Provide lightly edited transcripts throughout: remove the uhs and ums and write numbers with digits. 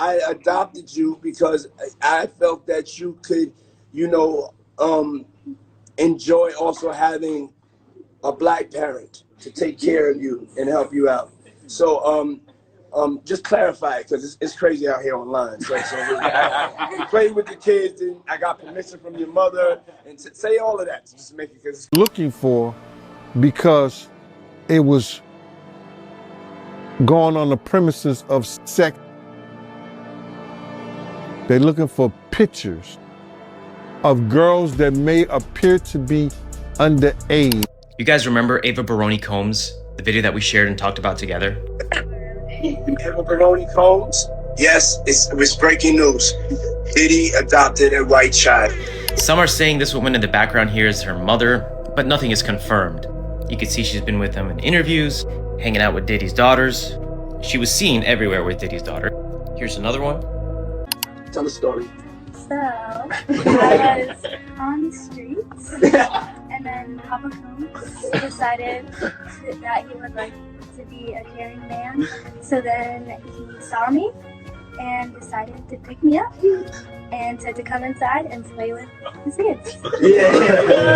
I adopted you because I felt that you could, enjoy also having a black parent to take care of you and help you out. So just clarify it, because it's crazy out here online. So I played with the kids, and I got permission from your mother, and say all of that to just make it, because looking for, because it was going on the premises of sex. They're looking for pictures of girls that may appear to be underage. You guys remember Ava Baroni Combs, the video that we shared and talked about together? Ava Baroni Combs? Yes, it was breaking news. Diddy adopted a white child. Some are saying this woman in the background here is her mother, but nothing is confirmed. You can see she's been with him in interviews, hanging out with Diddy's daughters. She was seen everywhere with Diddy's daughter. Here's another one. Tell the story. So, I was on the streets, and then Papa Combs decided that he would like to be a caring man. So then he saw me and decided to pick me up and said to come inside and play with his kids.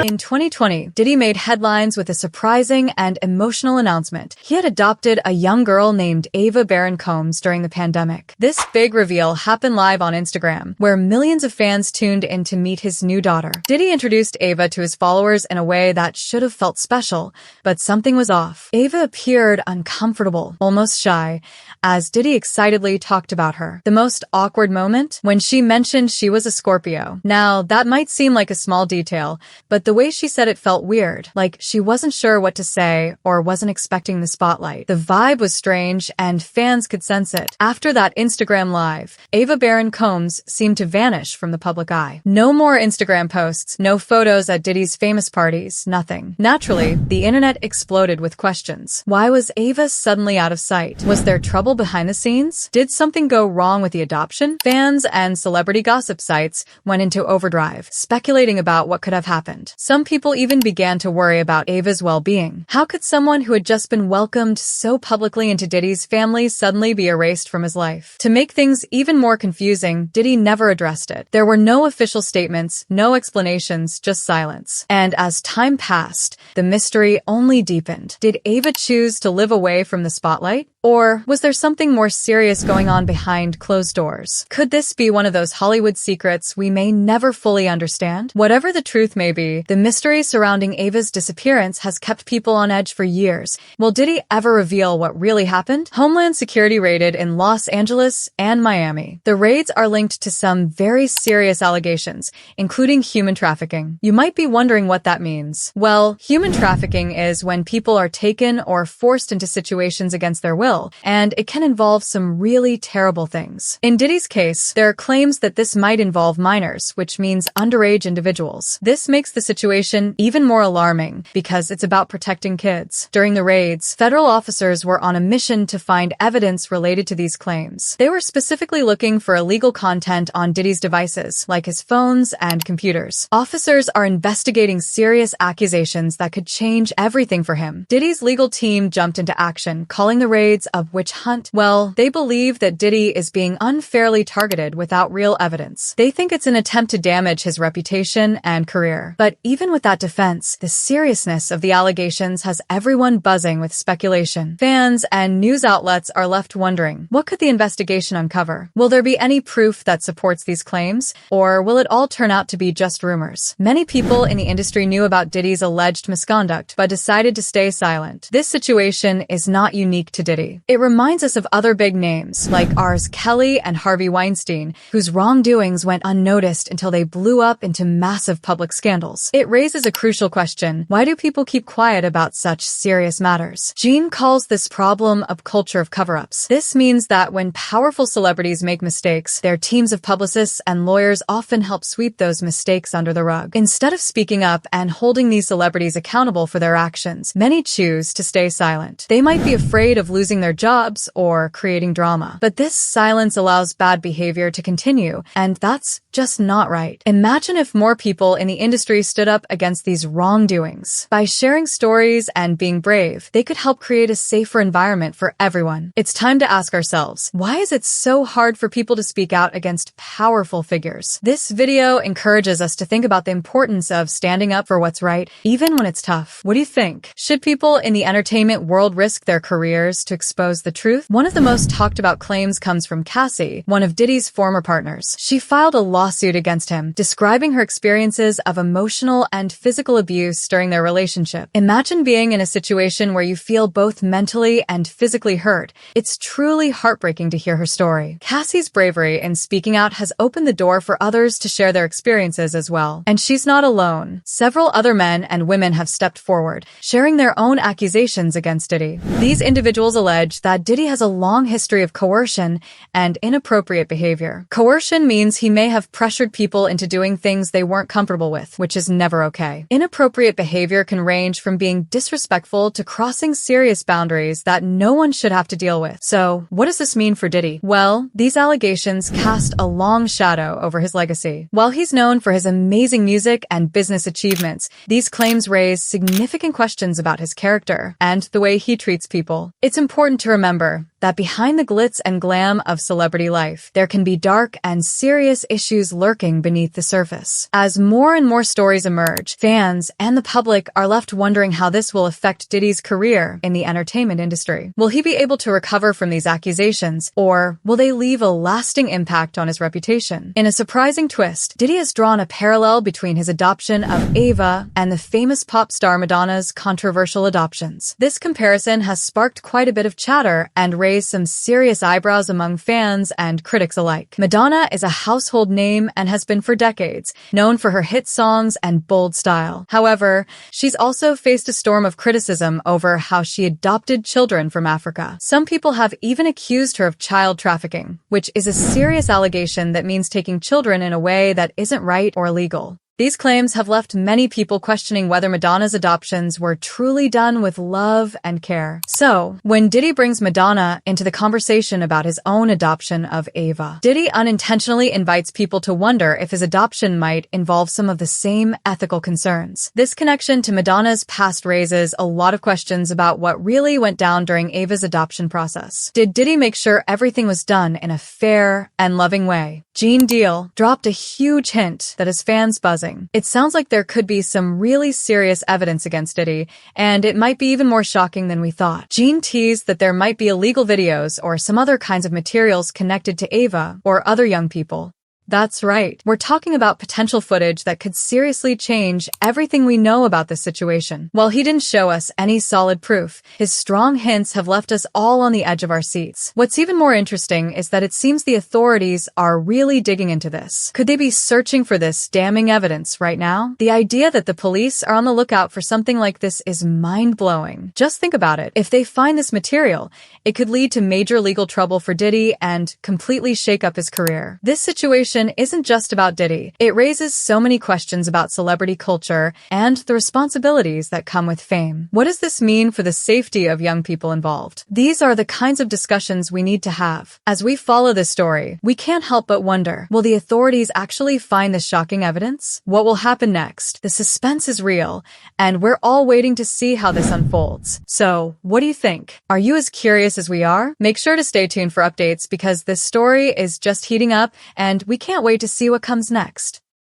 In 2020, Diddy made headlines with a surprising and emotional announcement. He had adopted a young girl named Ava Barron Combs during the pandemic. This big reveal happened live on Instagram, where millions of fans tuned in to meet his new daughter. Diddy introduced Ava to his followers in a way that should have felt special, but something was off. Ava appeared uncomfortable, almost shy, as Diddy excitedly talked about her. The most awkward moment? When she mentioned she was a Scorpio. Now, that might seem like a small detail, but the way she said it felt weird, like she wasn't sure what to say or wasn't expecting the spotlight. The vibe was strange, and fans could sense it. After that Instagram live, Ava Barron Combs seemed to vanish from the public eye. No more Instagram posts, no photos at Diddy's famous parties, nothing. Naturally, the internet exploded with questions. Why was Ava suddenly out of sight? Was there trouble behind the scenes? Did something go wrong with the adoption? Fans and celebrity gossip sites went into overdrive, speculating about what could have happened. Some people even began to worry about Ava's well-being. How could someone who had just been welcomed so publicly into Diddy's family suddenly be erased from his life? To make things even more confusing, Diddy never addressed it. There were no official statements, no explanations, just silence. And as time passed, the mystery only deepened. Did Ava choose to live away from the spotlight? Or was there something more serious going on behind closed doors? Could this be one of those Hollywood secrets we may never fully understand? Whatever the truth may be, the mystery surrounding Ava's disappearance has kept people on edge for years. Will Diddy ever reveal what really happened? Homeland Security raided in Los Angeles and Miami. The raids are linked to some very serious allegations, including human trafficking. You might be wondering what that means. Well, human trafficking is when people are taken or forced into situations against their will, and it can involve some really terrible things. In Diddy's case, there are claims that this might involve minors, which means underage individuals. This makes the situation even more alarming because it's about protecting kids. During the raids, federal officers were on a mission to find evidence related to these claims. They were specifically looking for illegal content on Diddy's devices, like his phones and computers. Officers are investigating serious accusations that could change everything for him. Diddy's legal team jumped into action, calling the raids a witch hunt. Well, they believe that Diddy is being unfairly targeted without real evidence. They think it's an attempt to damage his reputation and career. But even with that defense, the seriousness of the allegations has everyone buzzing with speculation. Fans and news outlets are left wondering, what could the investigation uncover? Will there be any proof that supports these claims? Or will it all turn out to be just rumors? Many people in the industry knew about Diddy's alleged misconduct, but decided to stay silent. This situation is not unique to Diddy. It reminds us of other big names, like R. Kelly and Harvey Weinstein, whose wrongdoings went unnoticed until they blew up into massive public scandals. It raises a crucial question: why do people keep quiet about such serious matters? Gene calls this problem a culture of cover-ups. This means that when powerful celebrities make mistakes, their teams of publicists and lawyers often help sweep those mistakes under the rug. Instead of speaking up and holding these celebrities accountable for their actions, many choose to stay silent. They might be afraid of losing their jobs or creating drama. But this silence allows bad behavior to continue, and that's just not right. Imagine if more people in the industry stood up against these wrongdoings. By sharing stories and being brave, they could help create a safer environment for everyone. It's time to ask ourselves, why is it so hard for people to speak out against powerful figures? This video encourages us to think about the importance of standing up for what's right, even when it's tough. What do you think? Should people in the entertainment world risk their careers to expose the truth? One of the most talked about claims comes from Cassie, one of Diddy's former partners. She filed a lawsuit against him, describing her experiences of emotional and physical abuse during their relationship. Imagine being in a situation where you feel both mentally and physically hurt. It's truly heartbreaking to hear her story. Cassie's bravery in speaking out has opened the door for others to share their experiences as well. And she's not alone. Several other men and women have stepped forward, sharing their own accusations against Diddy. These individuals allege that Diddy has a long history of coercion and inappropriate behavior. Coercion means he may have pressured people into doing things they weren't comfortable with, which is never okay. Inappropriate behavior can range from being disrespectful to crossing serious boundaries that no one should have to deal with. So, what does this mean for Diddy? Well, these allegations cast a long shadow over his legacy. While he's known for his amazing music and business achievements, these claims raise significant questions about his character and the way he treats people. It's important to remember that behind the glitz and glam of celebrity life, there can be dark and serious issues lurking beneath the surface. As more and more stories emerge, fans and the public are left wondering how this will affect Diddy's career in the entertainment industry. Will he be able to recover from these accusations, or will they leave a lasting impact on his reputation? In a surprising twist, Diddy has drawn a parallel between his adoption of Ava and the famous pop star Madonna's controversial adoptions. This comparison has sparked quite a bit of chatter and raised some serious eyebrows among fans and critics alike. Madonna is a household name and has been for decades, known for her hit songs and bold style. However, she's also faced a storm of criticism over how she adopted children from Africa. Some people have even accused her of child trafficking, which is a serious allegation that means taking children in a way that isn't right or legal. These claims have left many people questioning whether Madonna's adoptions were truly done with love and care. So, when Diddy brings Madonna into the conversation about his own adoption of Ava, Diddy unintentionally invites people to wonder if his adoption might involve some of the same ethical concerns. This connection to Madonna's past raises a lot of questions about what really went down during Ava's adoption process. Did Diddy make sure everything was done in a fair and loving way? Gene Deal dropped a huge hint that has fans buzzing. It sounds like there could be some really serious evidence against Diddy, and it might be even more shocking than we thought. Gene teased that there might be illegal videos or some other kinds of materials connected to Ava or other young people. That's right. We're talking about potential footage that could seriously change everything we know about this situation. While he didn't show us any solid proof, his strong hints have left us all on the edge of our seats. What's even more interesting is that it seems the authorities are really digging into this. Could they be searching for this damning evidence right now? The idea that the police are on the lookout for something like this is mind-blowing. Just think about it. If they find this material, it could lead to major legal trouble for Diddy and completely shake up his career. This situation isn't just about Diddy. It raises so many questions about celebrity culture and the responsibilities that come with fame. What does this mean for the safety of young people involved? These are the kinds of discussions we need to have. As we follow this story, we can't help but wonder, will the authorities actually find this shocking evidence? What will happen next? The suspense is real, and we're all waiting to see how this unfolds. So, what do you think? Are you as curious as we are? Make sure to stay tuned for updates because this story is just heating up and we can't wait to see what comes next.